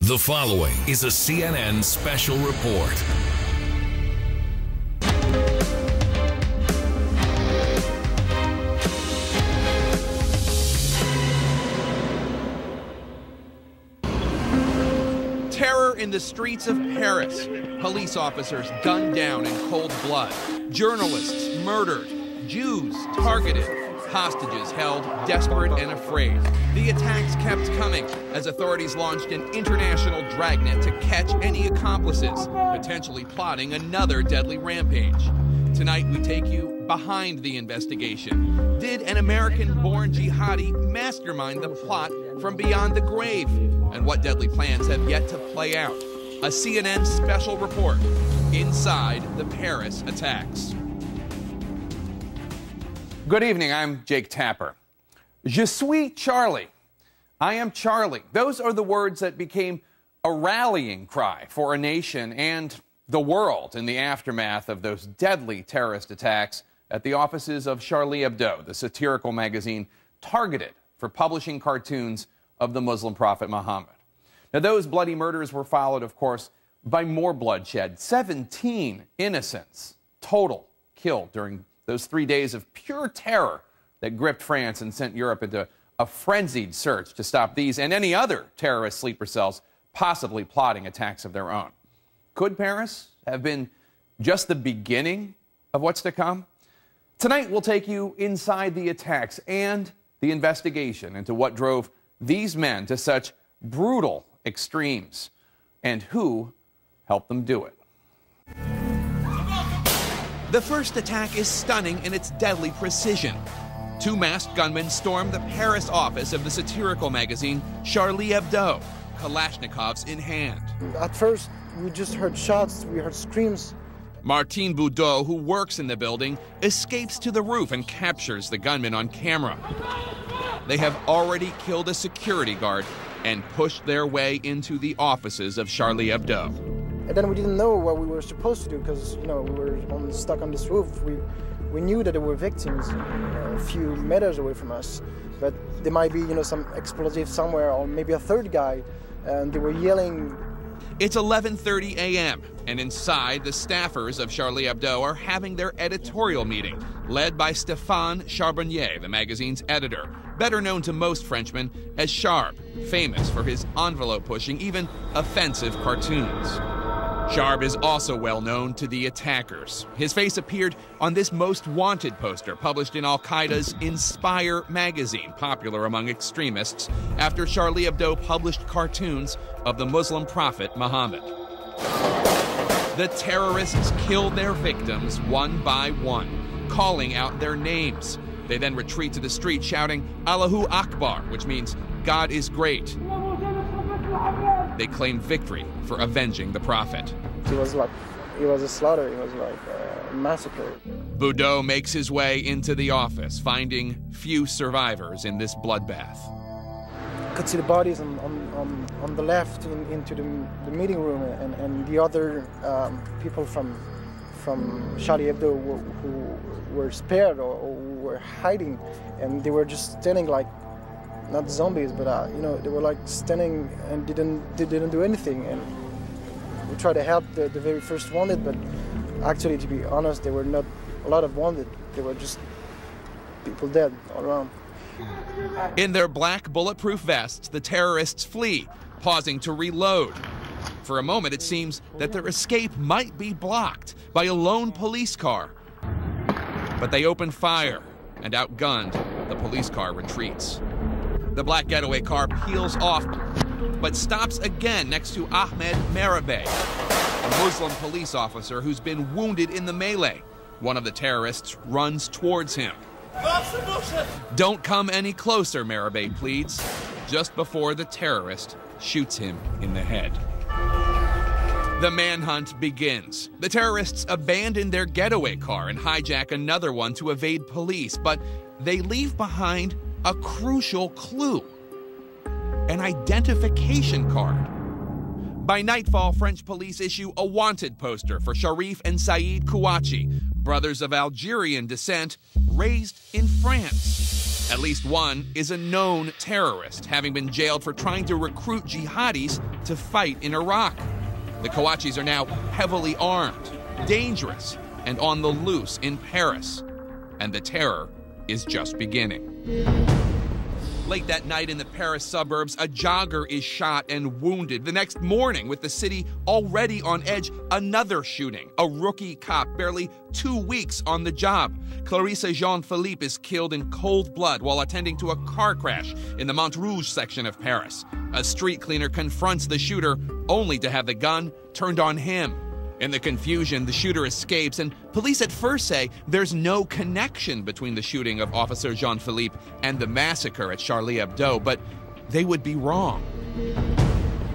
The following is a CNN special report. Terror in the streets of Paris. Police officers gunned down in cold blood. Journalists murdered. Jews targeted. Hostages held, desperate and afraid. The attacks kept coming as authorities launched an international dragnet to catch any accomplices, potentially plotting another deadly rampage. Tonight, we take you behind the investigation. Did an American-born jihadi mastermind the plot from beyond the grave? And what deadly plans have yet to play out? A CNN special report, Inside the Paris Attacks. Good evening, I'm Jake Tapper. Je suis Charlie. I am Charlie. Those are the words that became a rallying cry for a nation and the world in the aftermath of those deadly terrorist attacks at the offices of Charlie Hebdo, the satirical magazine targeted for publishing cartoons of the Muslim prophet Muhammad. Now, those bloody murders were followed, of course, by more bloodshed. 17 innocents total killed during those 3 days of pure terror that gripped France and sent Europe into a frenzied search to stop these and any other terrorist sleeper cells possibly plotting attacks of their own. Could Paris have been just the beginning of what's to come? Tonight, we'll take you inside the attacks and the investigation into what drove these men to such brutal extremes and who helped them do it. The first attack is stunning in its deadly precision. Two masked gunmen stormed the Paris office of the satirical magazine Charlie Hebdo, Kalashnikovs in hand. At first, we just heard shots, we heard screams. Martin Boudreau, who works in the building, escapes to the roof and captures the gunman on camera. They have already killed a security guard and pushed their way into the offices of Charlie Hebdo. And then we didn't know what we were supposed to do because, we were stuck on this roof. We knew that there were victims a few meters away from us, but there might be, some explosive somewhere or maybe a third guy, and they were yelling. It's 11:30 a.m., and inside, the staffers of Charlie Hebdo are having their editorial meeting, led by Stéphane Charbonnier, the magazine's editor, better known to most Frenchmen as Charb, famous for his envelope-pushing, even offensive cartoons. Charb is also well known to the attackers. His face appeared on this most wanted poster published in Al-Qaeda's Inspire magazine, popular among extremists, after Charlie Hebdo published cartoons of the Muslim prophet Muhammad. The terrorists killed their victims one by one, calling out their names. They then retreat to the street shouting Allahu Akbar, which means God is great. They claim victory for avenging the prophet. It was a slaughter. It was like a massacre. Boudreau makes his way into the office, finding few survivors in this bloodbath. I could see the bodies on the left into the meeting room, and the other people from Charlie Hebdo who were spared or were hiding, and they were just standing like, not zombies, but they were like standing and didn't do anything. And we tried to help the very first wounded, but actually, to be honest, there were not a lot of wounded. There were just people dead all around. In their black bulletproof vests, the terrorists flee, pausing to reload. For a moment, it seems that their escape might be blocked by a lone police car. But they open fire, and outgunned, the police car retreats. The black getaway car peels off, but stops again next to Ahmed Merabeh, a Muslim police officer who's been wounded in the melee. One of the terrorists runs towards him. Don't come any closer, Merabeh pleads, just before the terrorist shoots him in the head. The manhunt begins. The terrorists abandon their getaway car and hijack another one to evade police, but they leave behind a crucial clue: an identification card. By nightfall, French police issue a wanted poster for Sharif and Saeed Kouachi, brothers of Algerian descent, raised in France. At least one is a known terrorist, having been jailed for trying to recruit jihadis to fight in Iraq. The Kawachis are now heavily armed, dangerous, and on the loose in Paris. And the terror is just beginning. Late that night in the Paris suburbs, a jogger is shot and wounded. The next morning, with the city already on edge, another shooting. A rookie cop, barely 2 weeks on the job. Clarisse Jean-Philippe is killed in cold blood while attending to a car crash in the Montrouge section of Paris. A street cleaner confronts the shooter, only to have the gun turned on him. In the confusion, the shooter escapes, and police at first say there's no connection between the shooting of Officer Jean-Philippe and the massacre at Charlie Hebdo, but they would be wrong.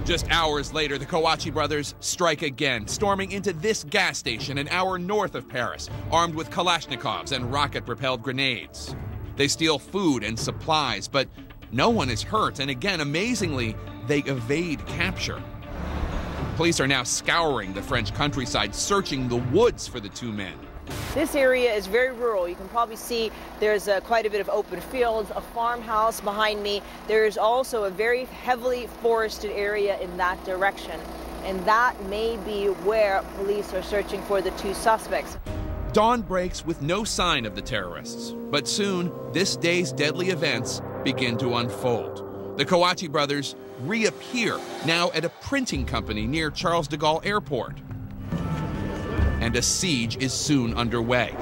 Just hours later, the Kawachi brothers strike again, storming into this gas station an hour north of Paris, armed with Kalashnikovs and rocket-propelled grenades. They steal food and supplies, but no one is hurt, and again, amazingly, they evade capture. Police are now scouring the French countryside, searching the woods for the two men. This area is very rural. You can probably see there's quite a bit of open fields, a farmhouse behind me. There's also a very heavily forested area in that direction. And that may be where police are searching for the two suspects. Dawn breaks with no sign of the terrorists. But soon, this day's deadly events begin to unfold. The Kawachi brothers reappear, now at a printing company near Charles de Gaulle Airport. And a siege is soon underway.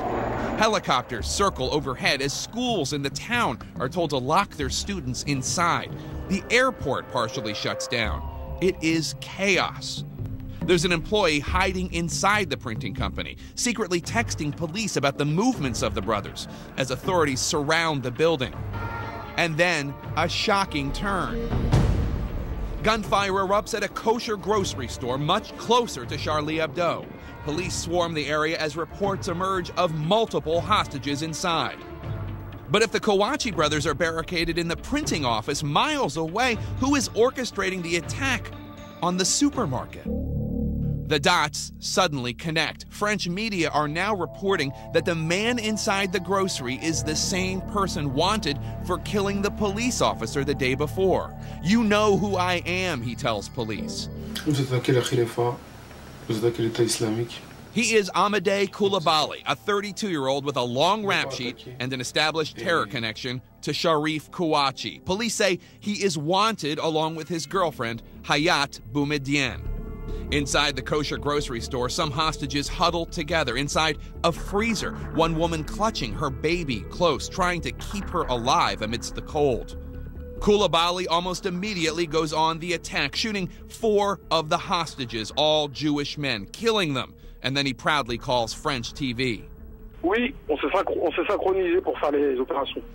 Helicopters circle overhead as schools in the town are told to lock their students inside. The airport partially shuts down. It is chaos. There's an employee hiding inside the printing company, secretly texting police about the movements of the brothers as authorities surround the building. And then a shocking turn. Gunfire erupts at a kosher grocery store much closer to Charlie Hebdo. Police swarm the area as reports emerge of multiple hostages inside. But if the Kawachi brothers are barricaded in the printing office miles away, who is orchestrating the attack on the supermarket? The dots suddenly connect. French media are now reporting that the man inside the grocery is the same person wanted for killing the police officer the day before. You know who I am, he tells police. He is Amadei Koulibaly, a 32-year-old with a long rap sheet and an established terror connection to Sharif Kouachi. Police say he is wanted along with his girlfriend, Hayat Boumediene. Inside the kosher grocery store, some hostages huddle together inside a freezer, one woman clutching her baby close, trying to keep her alive amidst the cold. Koulibaly almost immediately goes on the attack, shooting 4 of the hostages, all Jewish men, killing them, and then he proudly calls French TV.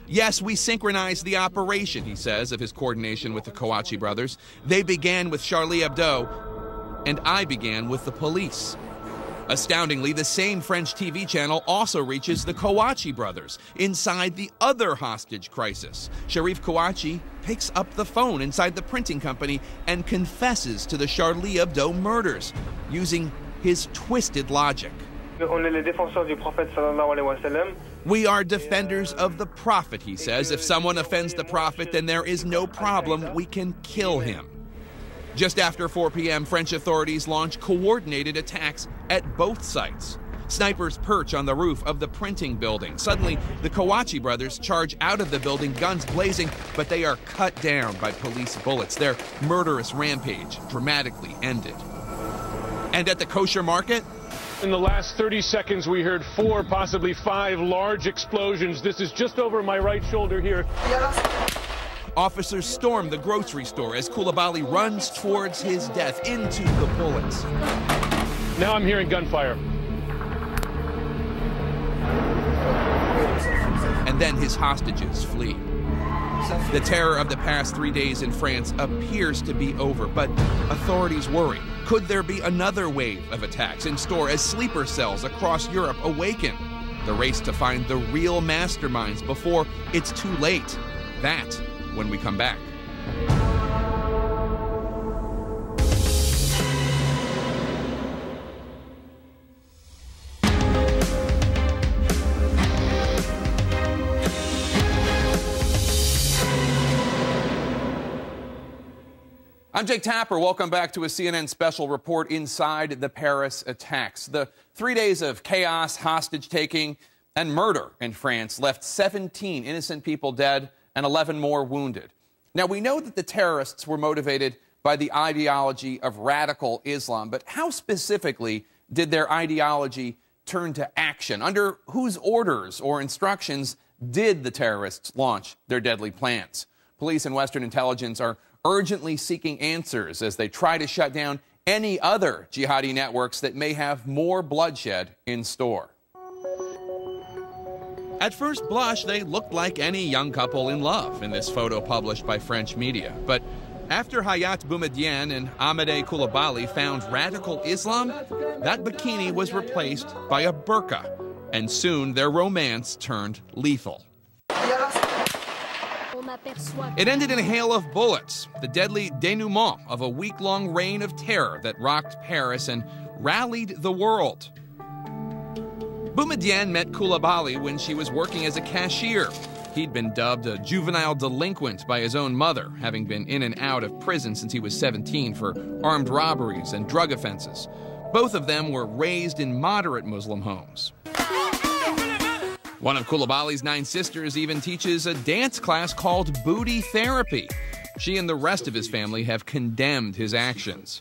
Yes, we synchronized the operation, he says, of his coordination with the Kawachi brothers. They began with Charlie Hebdo, and I began with the police. Astoundingly, the same French TV channel also reaches the Kawachi brothers inside the other hostage crisis. Sharif Kouachi picks up the phone inside the printing company and confesses to the Charlie Hebdo murders using his twisted logic. We are defenders of the Prophet, he says. If someone offends the Prophet, then there is no problem. We can kill him. Just after 4 p.m., French authorities launch coordinated attacks at both sites. Snipers perch on the roof of the printing building. Suddenly, the Kawachi brothers charge out of the building, guns blazing, but they are cut down by police bullets. Their murderous rampage dramatically ended. And at the kosher market? In the last 30 seconds, we heard 4, possibly 5 large explosions. This is just over my right shoulder here. Officers storm the grocery store as Koulibaly runs towards his death into the bullets. Now I'm hearing gunfire. And then his hostages flee. The terror of the past 3 days in France appears to be over, but authorities worry. Could there be another wave of attacks in store as sleeper cells across Europe awaken? The race to find the real masterminds before it's too late. That when we come back. I'm Jake Tapper. Welcome back to a CNN special report inside the Paris attacks. The 3 days of chaos, hostage-taking, and murder in France left 17 innocent people dead and 11 more wounded. Now, we know that the terrorists were motivated by the ideology of radical Islam, but how specifically did their ideology turn to action? Under whose orders or instructions did the terrorists launch their deadly plans? Police and Western intelligence are urgently seeking answers as they try to shut down any other jihadi networks that may have more bloodshed in store. At first blush, they looked like any young couple in love in this photo published by French media. But after Hayat Boumediene and Amadei Coulibaly found radical Islam, that bikini was replaced by a burqa, and soon their romance turned lethal. It ended in a hail of bullets, the deadly denouement of a week-long reign of terror that rocked Paris and rallied the world. Boumediene met Coulibaly when she was working as a cashier. He'd been dubbed a juvenile delinquent by his own mother, having been in and out of prison since he was 17 for armed robberies and drug offenses. Both of them were raised in moderate Muslim homes. One of Coulibaly's 9 sisters even teaches a dance class called booty therapy. She and the rest of his family have condemned his actions.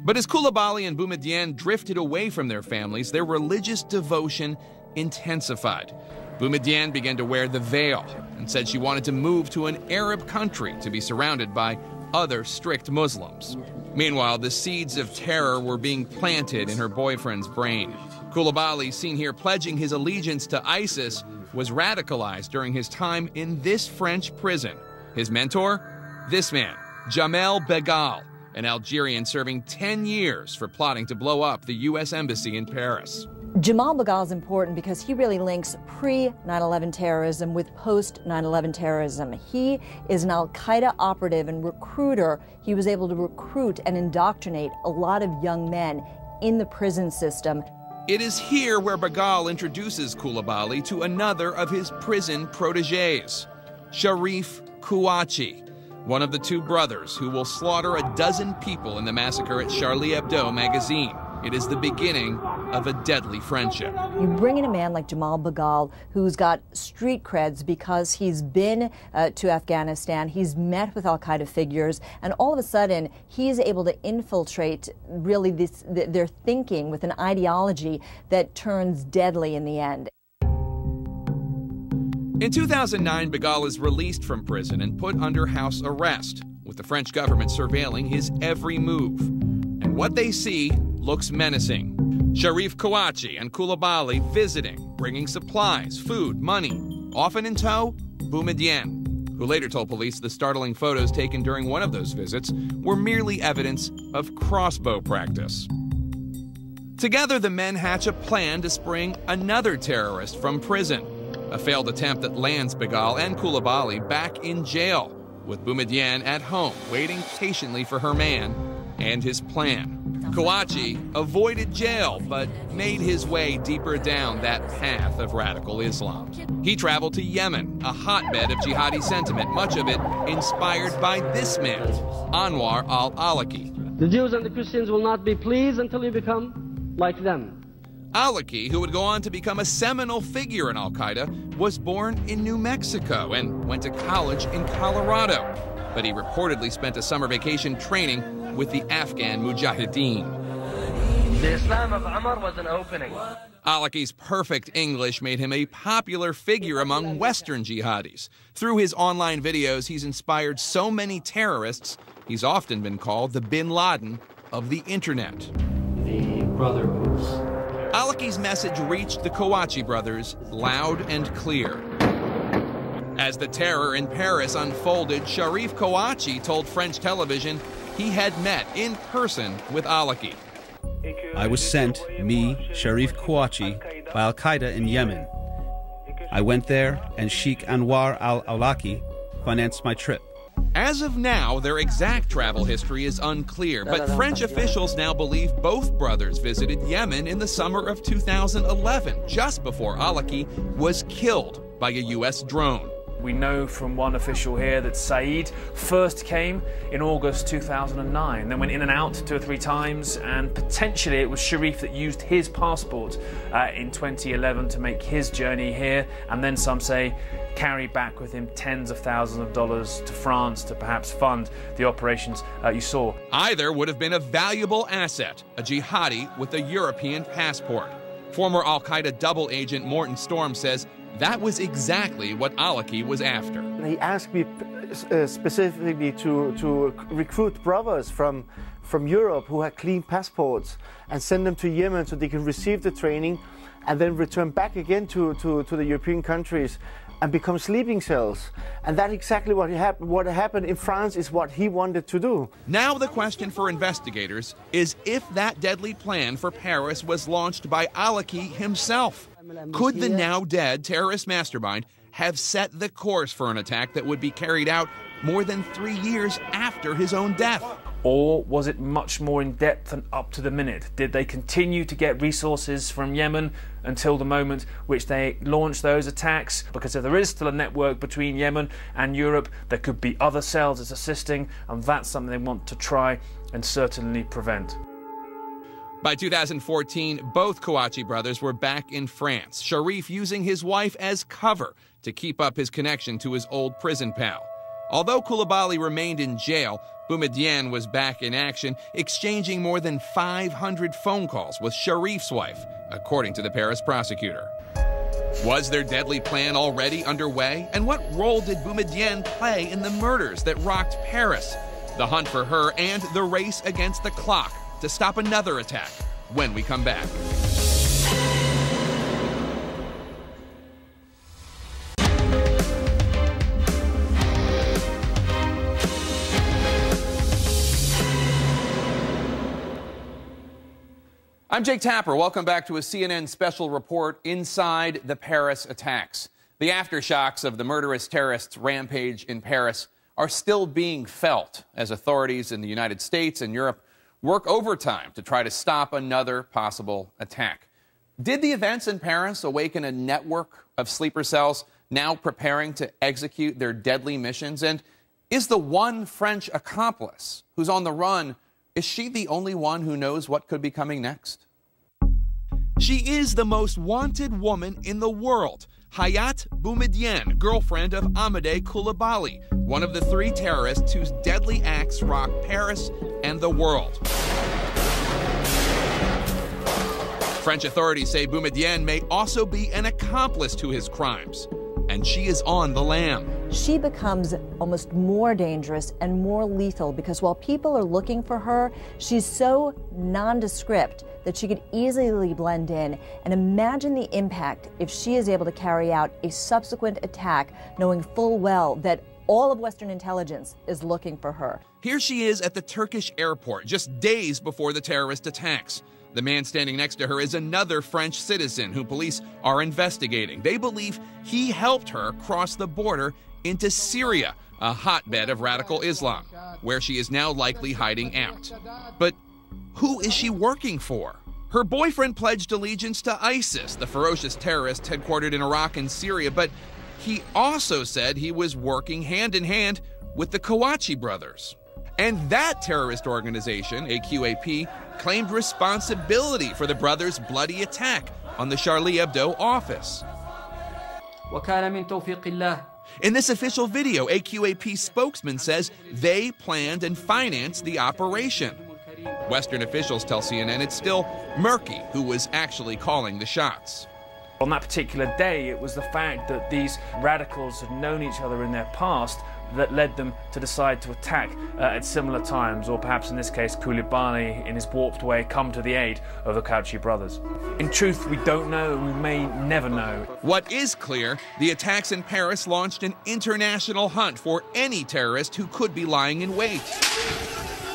But as Coulibaly and Boumediene drifted away from their families, their religious devotion intensified. Boumediene began to wear the veil and said she wanted to move to an Arab country to be surrounded by other strict Muslims. Meanwhile, the seeds of terror were being planted in her boyfriend's brain. Coulibaly, seen here pledging his allegiance to ISIS, was radicalized during his time in this French prison. His mentor? This man, Jamel Begal, an Algerian serving 10 years for plotting to blow up the U.S. Embassy in Paris. Jamal Begal is important because he really links pre-9/11 terrorism with post-9/11 terrorism. He is an al-Qaeda operative and recruiter. He was able to recruit and indoctrinate a lot of young men in the prison system. It is here where Begal introduces Coulibaly to another of his prison protégés, Sharif Kouachi, one of the 2 brothers who will slaughter a dozen people in the massacre at Charlie Hebdo magazine. It is the beginning of a deadly friendship. You bring in a man like Jamal Begal, who's got street creds because he's been to Afghanistan, he's met with al-Qaeda figures, and all of a sudden he's able to infiltrate really their thinking with an ideology that turns deadly in the end. In 2009, Begal is released from prison and put under house arrest, with the French government surveilling his every move. And what they see looks menacing. Sharif Kouachi and Coulibaly visiting, bringing supplies, food, money. Often in tow, Boumediene, who later told police the startling photos taken during one of those visits were merely evidence of crossbow practice. Together, the men hatch a plan to spring another terrorist from prison, a failed attempt that lands Begal and Coulibaly back in jail, with Boumediene at home, waiting patiently for her man and his plan. Kouachi avoided jail, but made his way deeper down that path of radical Islam. He traveled to Yemen, a hotbed of jihadi sentiment, much of it inspired by this man, Anwar al-Awlaki. The Jews and the Christians will not be pleased until you become like them. Awlaki, who would go on to become a seminal figure in al-Qaeda, was born in New Mexico and went to college in Colorado. But he reportedly spent a summer vacation training with the Afghan Mujahideen. The Islam of Umar was an opening. Awlaki's perfect English made him a popular figure among Western jihadis. Through his online videos, he's inspired so many terrorists, he's often been called the Bin Laden of the internet. The brotherhoods. Awlaki's message reached the Kouachi brothers loud and clear. As the terror in Paris unfolded, Sharif Kouachi told French television he had met in person with Awlaki. I was sent, me, Sharif Kouachi, by al-Qaeda in Yemen. I went there, and Sheikh Anwar al-Awlaki financed my trip. As of now, their exact travel history is unclear, but French officials now believe both brothers visited Yemen in the summer of 2011, just before Awlaki was killed by a U.S. drone. We know from one official here that Saeed first came in August 2009, then went in and out 2 or 3 times, and potentially it was Sharif that used his passport in 2011 to make his journey here, and then some say carry back with him tens of thousands of dollars to France to perhaps fund the operations you saw. Either would have been a valuable asset, a jihadi with a European passport. Former al-Qaeda double agent Morton Storm says that was exactly what Alaki was after. He asked me specifically to recruit brothers from Europe who had clean passports and send them to Yemen so they can receive the training and then return back again to the European countries and become sleeping cells. And that's exactly what happened in France is what he wanted to do. Now the question for investigators is if that deadly plan for Paris was launched by Alaki himself. Could the now dead terrorist mastermind have set the course for an attack that would be carried out more than 3 years after his own death? Or was it much more in depth and up to the minute? Did they continue to get resources from Yemen until the moment which they launched those attacks? Because if there is still a network between Yemen and Europe, there could be other cells that's assisting, and that's something they want to try and certainly prevent. By 2014, both Kouachi brothers were back in France, Sharif using his wife as cover to keep up his connection to his old prison pal. Although Koulibaly remained in jail, Boumediene was back in action, exchanging more than 500 phone calls with Sharif's wife, according to the Paris prosecutor. Was their deadly plan already underway? And what role did Boumediene play in the murders that rocked Paris? The hunt for her and the race against the clock to stop another attack when we come back. I'm Jake Tapper. Welcome back to a CNN special report inside the Paris attacks. The aftershocks of the murderous terrorists' rampage in Paris are still being felt as authorities in the United States and Europe work overtime to try to stop another possible attack. Did the events in Paris awaken a network of sleeper cells now preparing to execute their deadly missions? And is the one French accomplice who's on the run, is she the only one who knows what could be coming next? She is the most wanted woman in the world, Hayat Boumediene, girlfriend of Amadei Koulibaly, one of the 3 terrorists whose deadly acts rocked Paris and the world. French authorities say Boumediene may also be an accomplice to his crimes, and she is on the lam. She becomes almost more dangerous and more lethal because while people are looking for her, she's so nondescript that she could easily blend in. And imagine the impact if she is able to carry out a subsequent attack knowing full well that all of Western intelligence is looking for her. Here she is at the Turkish airport just days before the terrorist attacks. The man standing next to her is another French citizen who police are investigating. They believe he helped her cross the border into Syria, a hotbed of radical Islam, where she is now likely hiding out. But who is she working for? Her boyfriend pledged allegiance to ISIS, the ferocious terrorists headquartered in Iraq and Syria, but he also said he was working hand in hand with the Kouachi brothers. And that terrorist organization, AQAP, claimed responsibility for the brothers' bloody attack on the Charlie Hebdo office. In this official video, AQAP spokesman says they planned and financed the operation. Western officials tell CNN it's still murky who was actually calling the shots. On that particular day, it was the fact that these radicals had known each other in their past that led them to decide to attack at similar times, or perhaps in this case, Koulibaly, in his warped way, come to the aid of the Kouachi brothers. In truth, we don't know, and we may never know. What is clear, the attacks in Paris launched an international hunt for any terrorist who could be lying in wait.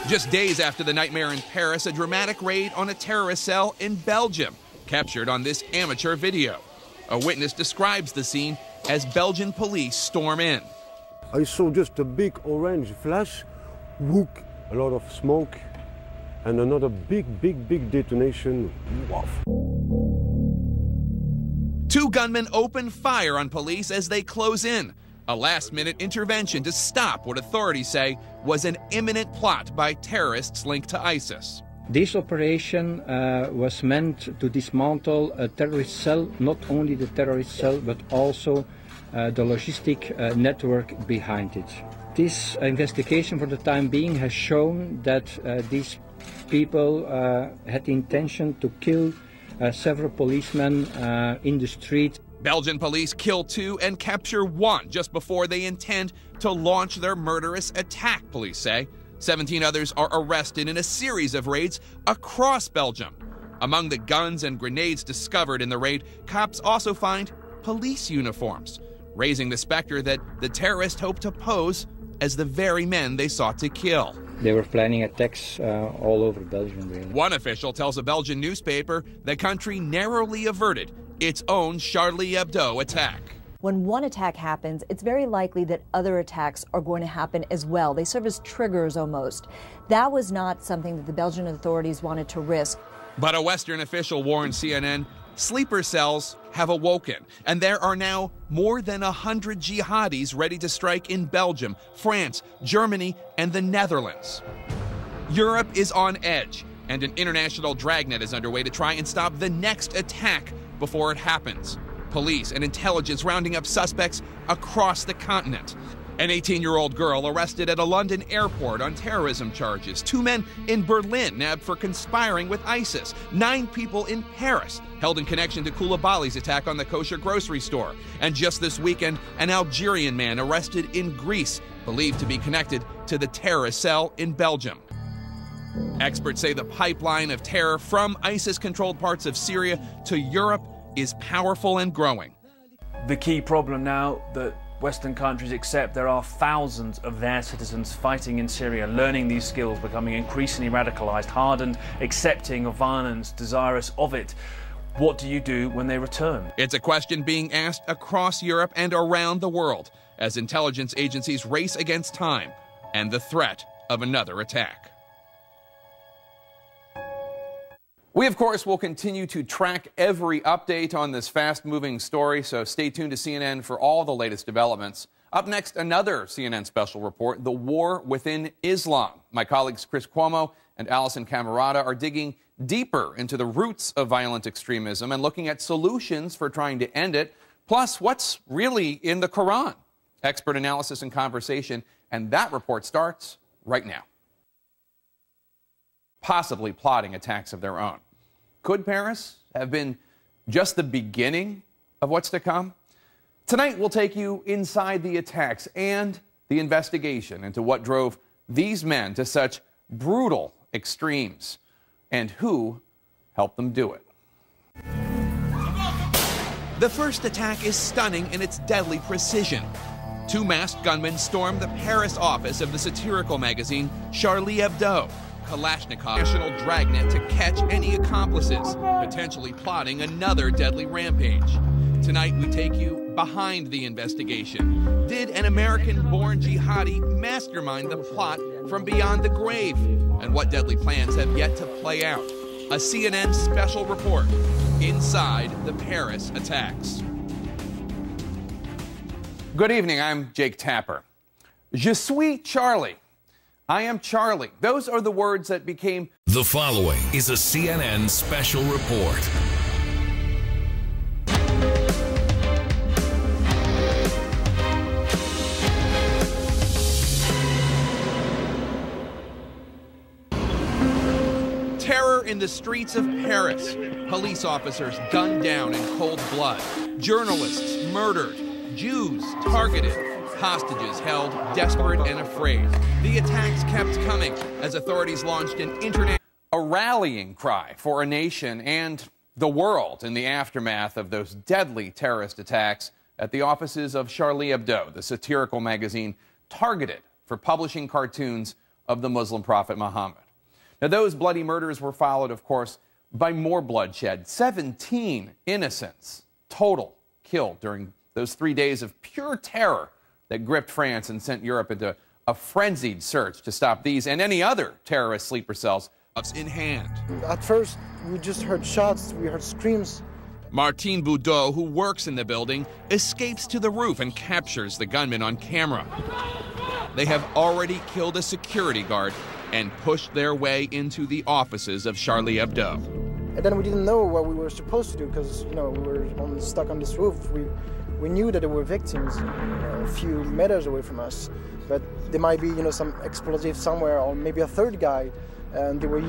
Just days after the nightmare in Paris, a dramatic raid on a terrorist cell in Belgium, captured on this amateur video. A witness describes the scene as Belgian police storm in. I saw just a big orange flash, whoop, a lot of smoke, and another big detonation. Woof. 2 gunmen open fire on police as they close in. a last-minute intervention to stop what authorities say was an imminent plot by terrorists linked to ISIS. This operation was meant to dismantle a terrorist cell, not only the terrorist cell, but also the logistic network behind it. This investigation for the time being has shown that these people had the intention to kill several policemen in the street. Belgian police kill 2 and capture 1 just before they intend to launch their murderous attack, police say. 17 others are arrested in a series of raids across Belgium. Among the guns and grenades discovered in the raid, cops also find police uniforms, raising the specter that the terrorists hope to pose as the very men they sought to kill. They were planning attacks all over Belgium, really. One official tells a Belgian newspaper the country narrowly averted its own Charlie Hebdo attack. When one attack happens, it's very likely that other attacks are going to happen as well. They serve as triggers almost. That was not something that the Belgian authorities wanted to risk. But a Western official warned CNN, sleeper cells have awoken, and there are now more than 100 jihadis ready to strike in Belgium, France, Germany, and the Netherlands. Europe is on edge, and an international dragnet is underway to try and stop the next attack before it happens. Police and intelligence rounding up suspects across the continent. An 18-year-old girl arrested at a London airport on terrorism charges. 2 men in Berlin nabbed for conspiring with ISIS. 9 people in Paris held in connection to Koulibaly's attack on the kosher grocery store. And just this weekend, an Algerian man arrested in Greece, believed to be connected to the terrorist cell in Belgium. Experts say the pipeline of terror from ISIS-controlled parts of Syria to Europe is powerful and growing. The key problem now that Western countries accept there are thousands of their citizens fighting in Syria, learning these skills, becoming increasingly radicalized, hardened, accepting of violence, desirous of it. What do you do when they return? It's a question being asked across Europe and around the world as intelligence agencies race against time and the threat of another attack. We, of course, will continue to track every update on this fast-moving story, so stay tuned to CNN for all the latest developments. Up next, another CNN special report, The War Within Islam. My colleagues Chris Cuomo and Allison Camerata are digging deeper into the roots of violent extremism and looking at solutions for trying to end it, plus what's really in the Quran. Expert analysis and conversation, and that report starts right now. Possibly plotting attacks of their own. Could Paris have been just the beginning of what's to come? Tonight, we'll take you inside the attacks and the investigation into what drove these men to such brutal extremes and who helped them do it. The first attack is stunning in its deadly precision. 2 masked gunmen stormed the Paris office of the satirical magazine Charlie Hebdo. Kalashnikov national dragnet to catch any accomplices, potentially plotting another deadly rampage. Tonight we take you behind the investigation. Did an American-born jihadi mastermind the plot from beyond the grave? And what deadly plans have yet to play out? A CNN special report, Inside the Paris Attacks. Good evening, I'm Jake Tapper. Je suis Charlie. I am Charlie. Those are the words that became... The following is a CNN special report. Terror in the streets of Paris. Police officers gunned down in cold blood. Journalists murdered. Jews targeted. Hostages held, desperate and afraid. The attacks kept coming as authorities launched an a rallying cry for a nation and the world in the aftermath of those deadly terrorist attacks at the offices of Charlie Hebdo, the satirical magazine targeted for publishing cartoons of the Muslim prophet Muhammad. Now, those bloody murders were followed, of course, by more bloodshed. 17 innocents total killed during those 3 days of pure terror that gripped France and sent Europe into a frenzied search to stop these and any other terrorist sleeper cells in hand. At first, we just heard shots, we heard screams, Martin Boudot, who works in the building, escapes to the roof and captures the gunman on camera. They have already killed a security guard and pushed their way into the offices of Charlie Hebdo. And then we didn't know what we were supposed to do because, you know, we were stuck on this roof. We knew that there were victims a few meters away from us, but there might be, you know, some explosive somewhere or maybe a third guy, and they were